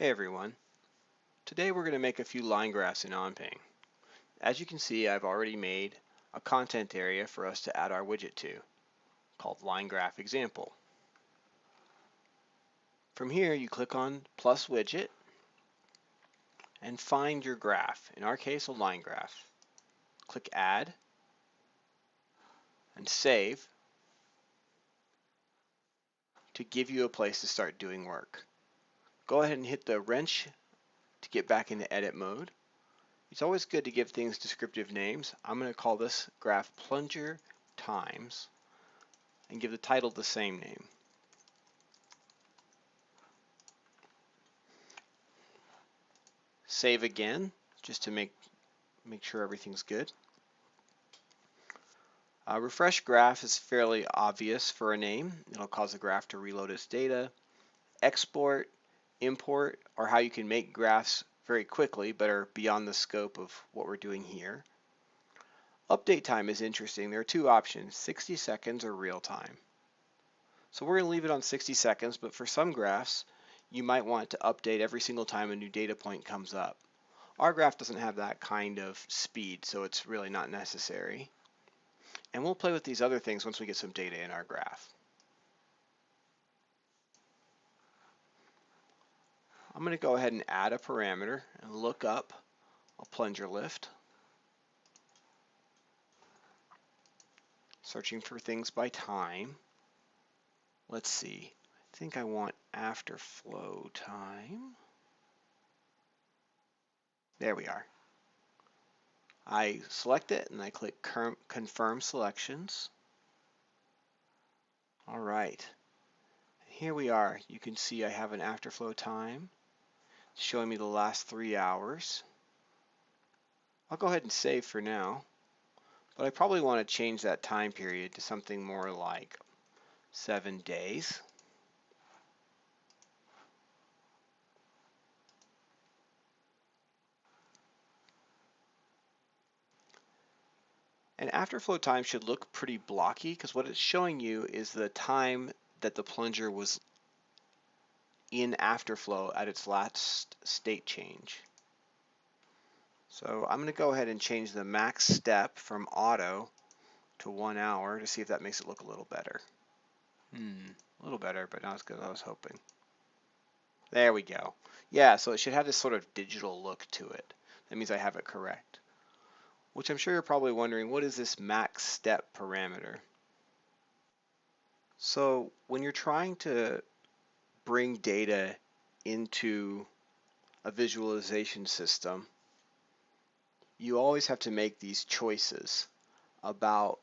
Hey everyone. Today we're going to make a few line graphs in OnPing. As you can see, I've already made a content area for us to add our widget to, called Line Graph Example. From here, you click on plus widget and find your graph, in our case a line graph. Click Add and Save to give you a place to start doing work. Go ahead and hit the wrench to get back into edit mode. It's always good to give things descriptive names. I'm going to call this graph plunger times and give the title the same name. Save again just to make sure everything's good. Refresh graph is fairly obvious for a name. It'll cause the graph to reload its data. Export, import are how you can make graphs very quickly, but are beyond the scope of what we're doing here. Update time is interesting. There are two options, 60 seconds or real time. So we're going to leave it on 60 seconds, but for some graphs, you might want to update every single time a new data point comes up. Our graph doesn't have that kind of speed, so it's really not necessary. And we'll play with these other things once we get some data in our graph. I'm going to go ahead and add a parameter and look up a plunger lift. Searching for things by time. Let's see. I think I want after flow time. There we are. I select it and I click confirm selections. All right. Here we are. You can see I have an afterflow time showing me the last 3 hours. I'll go ahead and save for now, but I probably want to change that time period to something more like 7 days. And afterflow time should look pretty blocky because what it's showing you is the time that the plunger was in afterflow at its last state change. So I'm going to go ahead and change the max step from auto to 1 hour to see if that makes it look a little better. A little better, but not as good as I was hoping. There we go. Yeah, so it should have this sort of digital look to it. That means I have it correct. Which I'm sure you're probably wondering, what is this max step parameter? So when you're trying to bring data into a visualization system, you always have to make these choices about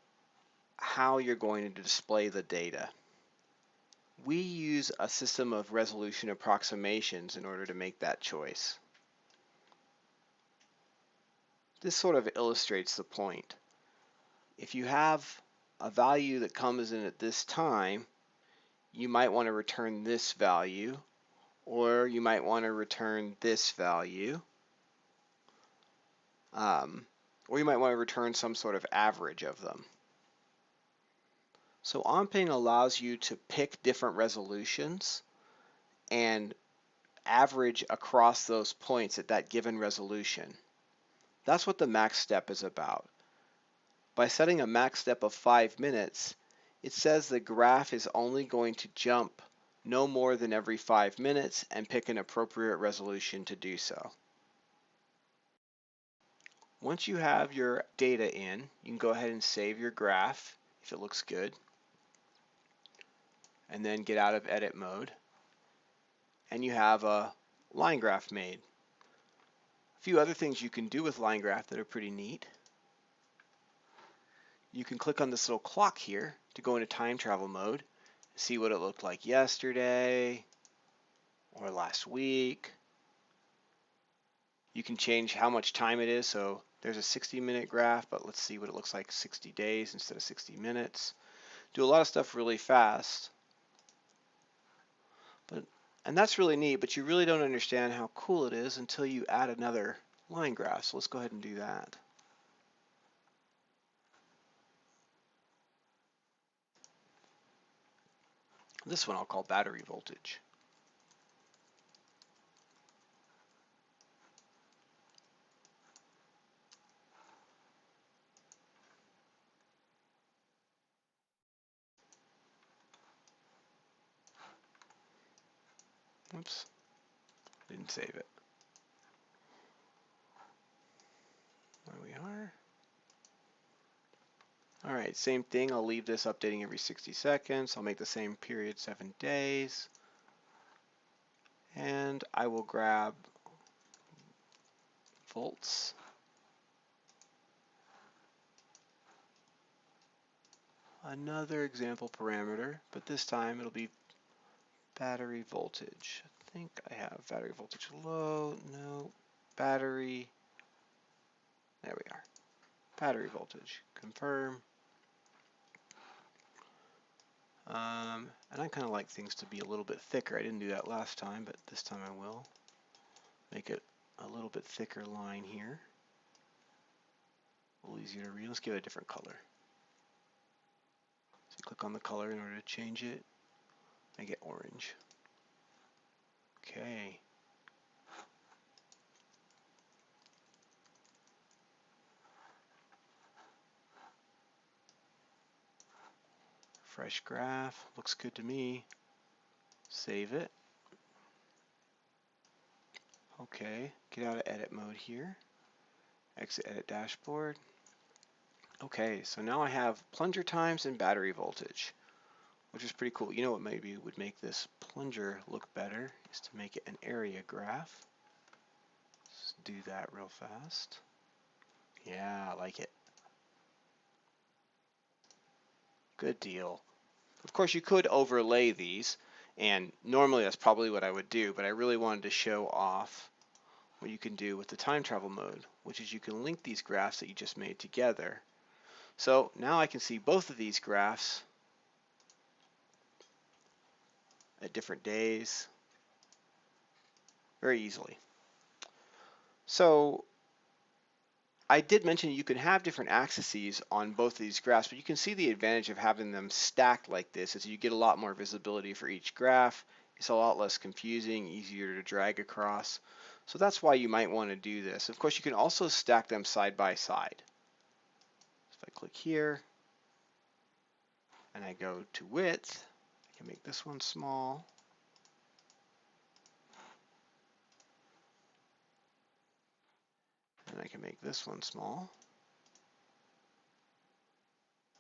how you're going to display the data. We use a system of resolution approximations in order to make that choice. This sort of illustrates the point. If you have a value that comes in at this time, you might want to return this value, or you might want to return this value, or you might want to return some sort of average of them. So OnPing allows you to pick different resolutions and average across those points at that given resolution. That's what the max step is about. By setting a max step of 5 minutes, it says the graph is only going to jump no more than every 5 minutes and pick an appropriate resolution to do so. Once you have your data in, you can go ahead and save your graph if it looks good, and then get out of edit mode, and you have a line graph made. A few other things you can do with line graph that are pretty neat. You can click on this little clock here to go into time travel mode, see what it looked like yesterday or last week. You can change how much time it is, so there's a 60-minute graph, but let's see what it looks like 60 days instead of 60 minutes. Do a lot of stuff really fast. And that's really neat, but you really don't understand how cool it is until you add another line graph. So let's go ahead and do that. This one I'll call battery voltage. Oops, didn't save it. There we are. All right, same thing. I'll leave this updating every 60 seconds. I'll make the same period 7 days. And I will grab volts. Another example parameter, but this time it'll be battery voltage. I think I have battery voltage low. No, battery. There we are. Battery voltage. Confirm. And I kind of like things to be a little bit thicker. I didn't do that last time, but this time I will. Make it a little bit thicker line here. A little easier to read. Let's give it a different color. So you click on the color in order to change it. Make it orange. Okay. Fresh graph. Looks good to me. Save it. Okay. Get out of edit mode here. Exit edit dashboard. Okay, so now I have plunger times and battery voltage, which is pretty cool. You know what maybe would make this plunger look better is to make it an area graph. Let's do that real fast. Yeah, I like it. Good deal. Of course, you could overlay these, and normally that's probably what I would do, but I really wanted to show off what you can do with the time travel mode, which is you can link these graphs that you just made together. So now I can see both of these graphs at different days very easily. So I did mention you can have different axes on both of these graphs, but you can see the advantage of having them stacked like this is you get a lot more visibility for each graph. It's a lot less confusing, easier to drag across. So that's why you might want to do this. Of course, you can also stack them side by side. If I click here and I go to width, I can make this one small. And I can make this one small.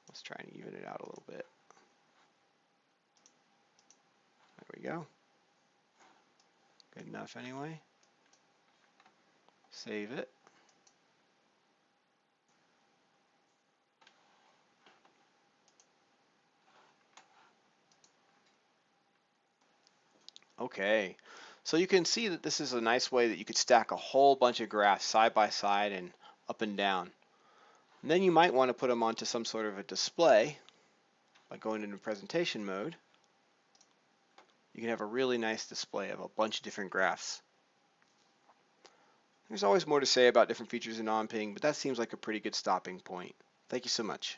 Let's try and even it out a little bit. There we go. Good enough anyway. Save it. Okay, so you can see that this is a nice way that you could stack a whole bunch of graphs side by side and up and down. And then you might want to put them onto some sort of a display by going into presentation mode. You can have a really nice display of a bunch of different graphs. There's always more to say about different features in OnPing, but that seems like a pretty good stopping point. Thank you so much.